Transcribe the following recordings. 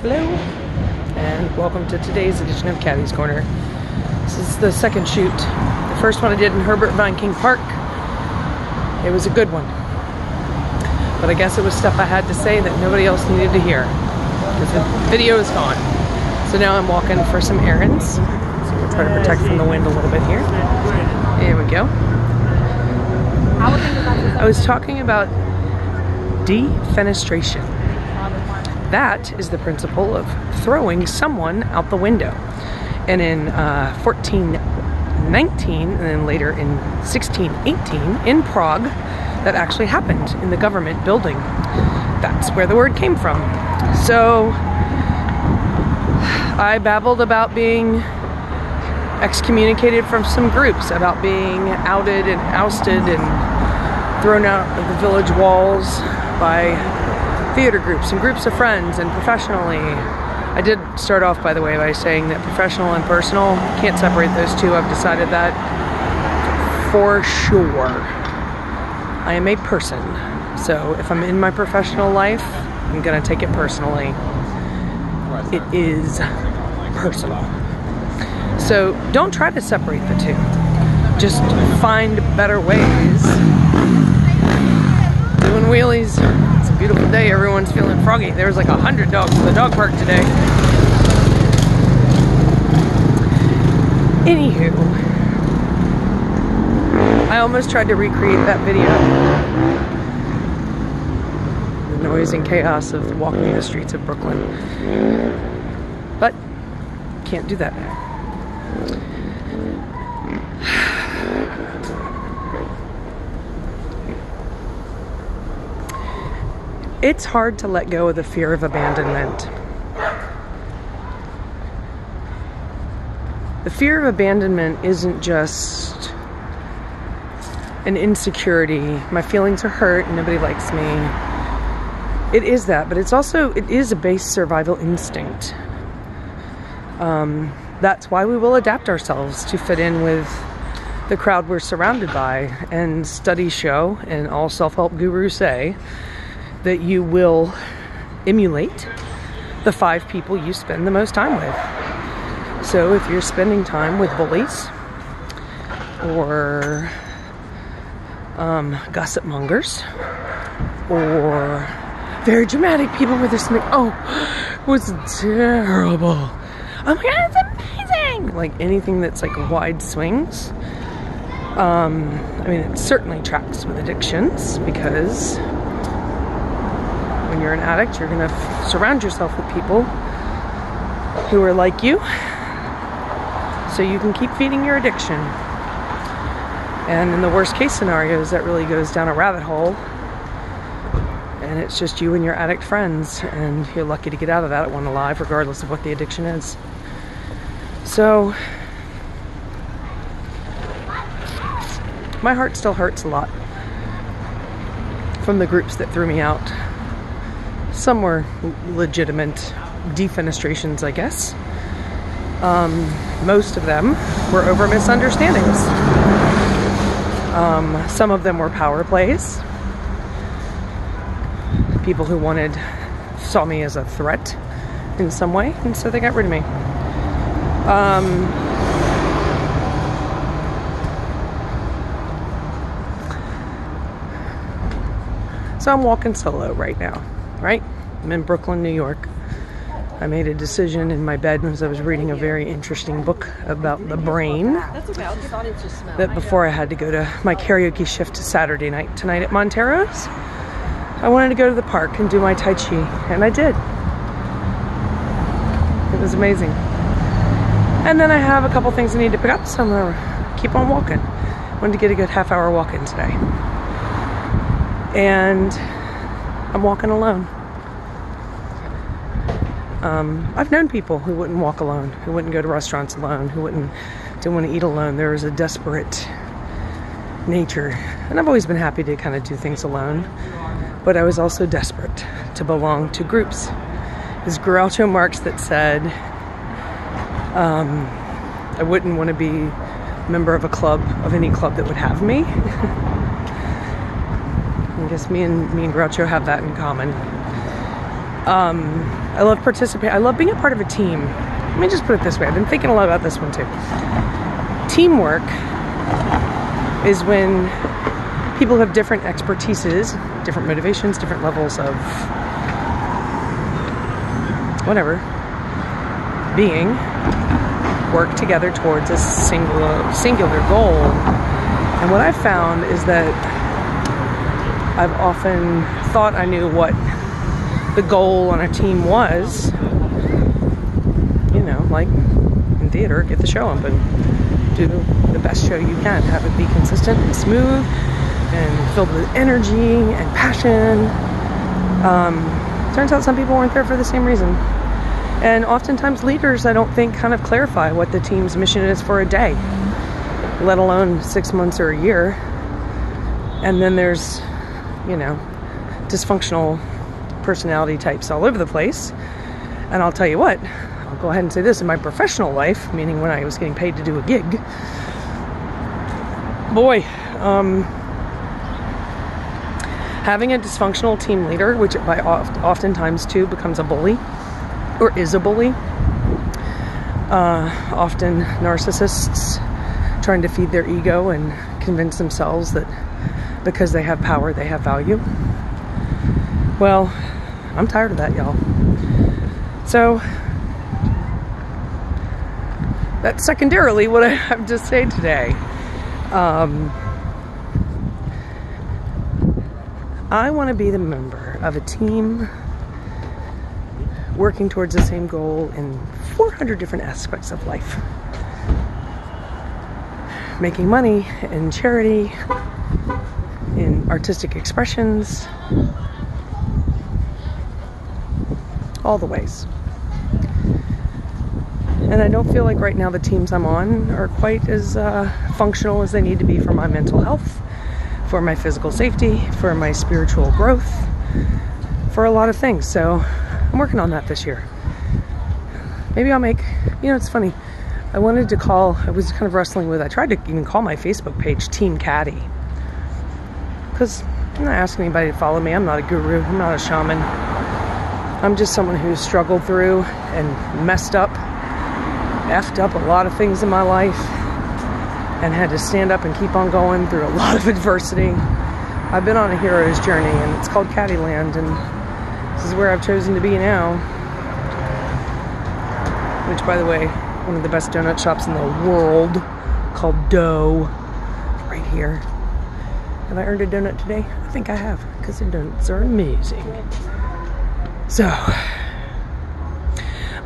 Hello, and welcome to today's edition of Caddy's Corner. This is the second shoot. The first one I did in Herbert Von King Park. It was a good one. But I guess it was stuff I had to say that nobody else needed to hear, because the video is gone. So now I'm walking for some errands. So I'm going to try to protect from the wind a little bit here. There we go. I was talking about defenestration. That is the principle of throwing someone out the window. And in 1419, and then later in 1618, in Prague, that actually happened in the government building. That's where the word came from. So I babbled about being excommunicated from some groups, about being outed and ousted and thrown out of the village walls by theater groups and groups of friends and professionally. I did start off, by the way, by saying that professional and personal, can't separate those two. I've decided that for sure. I am a person. So if I'm in my professional life, I'm gonna take it personally. It is personal. So don't try to separate the two. Just find better ways. Doing wheelies. It's a beautiful day. Everyone's feeling froggy. There was like 100 dogs in the dog park today. Anywho, I almost tried to recreate that video. The noise and chaos of walking the streets of Brooklyn. But can't do that now. It's hard to let go of the fear of abandonment. The fear of abandonment isn't just an insecurity. My feelings are hurt and nobody likes me. It is that, but it is a base survival instinct. That's why we will adapt ourselves to fit in with the crowd we're surrounded by. And studies show, and all self-help gurus say, that you will emulate the 5 people you spend the most time with. So if you're spending time with bullies or gossip mongers or very dramatic people where there's something, oh, it was terrible. Oh my God, it's amazing. Like anything that's like wide swings. I mean, it certainly tracks with addictions, because when you're an addict, you're going to surround yourself with people who are like you, so you can keep feeding your addiction. And in the worst case scenarios, that really goes down a rabbit hole, and it's just you and your addict friends, and you're lucky to get out of that at one alive, regardless of what the addiction is. So my heart still hurts a lot from the groups that threw me out. Some were legitimate defenestrations, I guess. Most of them were over misunderstandings. Some of them were power plays. People who saw me as a threat in some way, and so they got rid of me. So I'm walking solo right now. Right? I'm in Brooklyn, New York. I made a decision in my bed as I was reading a very interesting book about the brain, that before I had to go to my karaoke shift Saturday night tonight at Montero's, I wanted to go to the park and do my Tai Chi, and I did. It was amazing. And then I have a couple things I need to pick up, so I'm gonna keep on walking. I wanted to get a good half-hour walk in today. And I'm walking alone. I've known people who wouldn't walk alone, who wouldn't go to restaurants alone, who didn't want to eat alone. There was a desperate nature. And I've always been happy to kind of do things alone. But I was also desperate to belong to groups. There's Groucho Marx that said, I wouldn't want to be a member of a club, of any club that would have me. I guess me and Groucho have that in common. I love participating. I love being a part of a team. Let me just put it this way. I've been thinking a lot about this one too. Teamwork is when people have different expertises, different motivations, different levels of whatever being, work together towards a singular goal. And what I've found is that I've often thought I knew what the goal on a team was. You know, like in theater, get the show open, do the best show you can, have it be consistent and smooth and filled with energy and passion. Turns out some people weren't there for the same reason. And oftentimes leaders, I don't think, kind of clarify what the team's mission is for a day, let alone 6 months or a year. And then there's, you know, dysfunctional personality types all over the place. And I'll tell you what, I'll go ahead and say this, in my professional life, meaning when I was getting paid to do a gig, boy, having a dysfunctional team leader, which by oftentimes too becomes a bully, or is a bully. Often narcissists trying to feed their ego and convince themselves that because they have power, they have value. Well, I'm tired of that, y'all. So that's secondarily what I have to say today. I want to be the member of a team working towards the same goal in 400 different aspects of life. Making money, in charity, in artistic expressions, all the ways. And I don't feel like right now the teams I'm on are quite as functional as they need to be for my mental health, for my physical safety, for my spiritual growth, for a lot of things. So I'm working on that this year. Maybe I'll make, you know, it's funny. I wanted to call, I was kind of wrestling with, I tried to even call my Facebook page Team Caddy. Because I'm not asking anybody to follow me. I'm not a guru. I'm not a shaman. I'm just someone who's struggled through and messed up, effed up a lot of things in my life, and had to stand up and keep on going through a lot of adversity. I've been on a hero's journey, and it's called Caddyland, and this is where I've chosen to be now. Which, by the way, one of the best donut shops in the world, called Dough, right here. Have I earned a donut today? I think I have, because the donuts are amazing. So,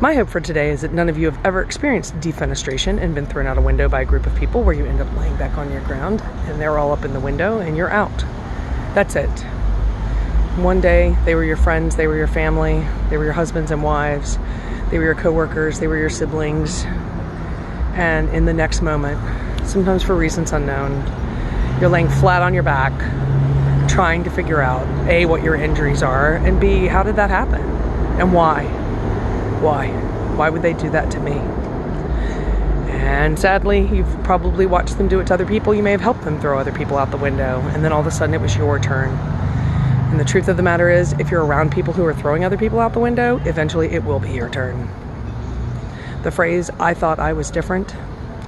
my hope for today is that none of you have ever experienced defenestration and been thrown out a window by a group of people where you end up laying back on your ground and they're all up in the window and you're out. That's it. One day, they were your friends, they were your family, they were your husbands and wives, they were your co-workers, they were your siblings, and in the next moment, sometimes for reasons unknown, you're laying flat on your back, trying to figure out, A, what your injuries are, and B, how did that happen? And why? Why? Why would they do that to me? And sadly, you've probably watched them do it to other people. You may have helped them throw other people out the window, and then all of a sudden it was your turn. And the truth of the matter is, if you're around people who are throwing other people out the window, eventually it will be your turn. The phrase, I thought I was different,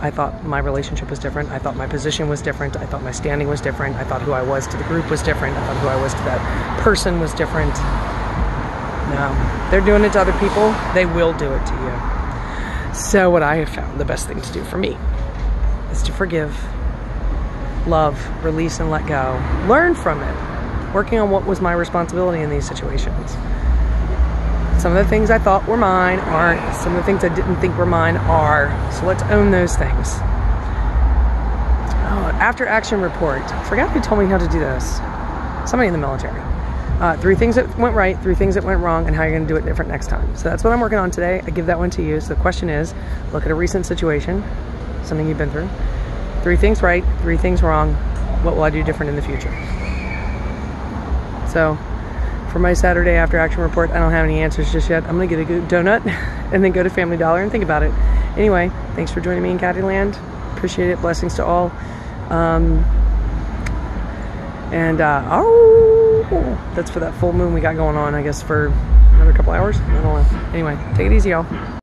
I thought my relationship was different, I thought my position was different, I thought my standing was different, I thought who I was to the group was different, I thought who I was to that person was different. No, they're doing it to other people, they will do it to you. So what I have found the best thing to do for me is to forgive, love, release, and let go. Learn from it. Working on what was my responsibility in these situations. Some of the things I thought were mine aren't. Some of the things I didn't think were mine are. So let's own those things. Oh, after action report. I forgot who told me how to do this. Somebody in the military. 3 things that went right, 3 things that went wrong, and how you're going to do it different next time. So that's what I'm working on today. I give that one to you. So the question is, look at a recent situation, something you've been through. 3 things right, 3 things wrong. What will I do different in the future? So for my Saturday after action report, I don't have any answers just yet. I'm going to get a good donut and then go to Family Dollar and think about it. Anyway, thanks for joining me in Caddyland. Appreciate it. Blessings to all. That's for that full moon we got going on, I guess, for another couple hours. I don't know. Anyway, take it easy, y'all.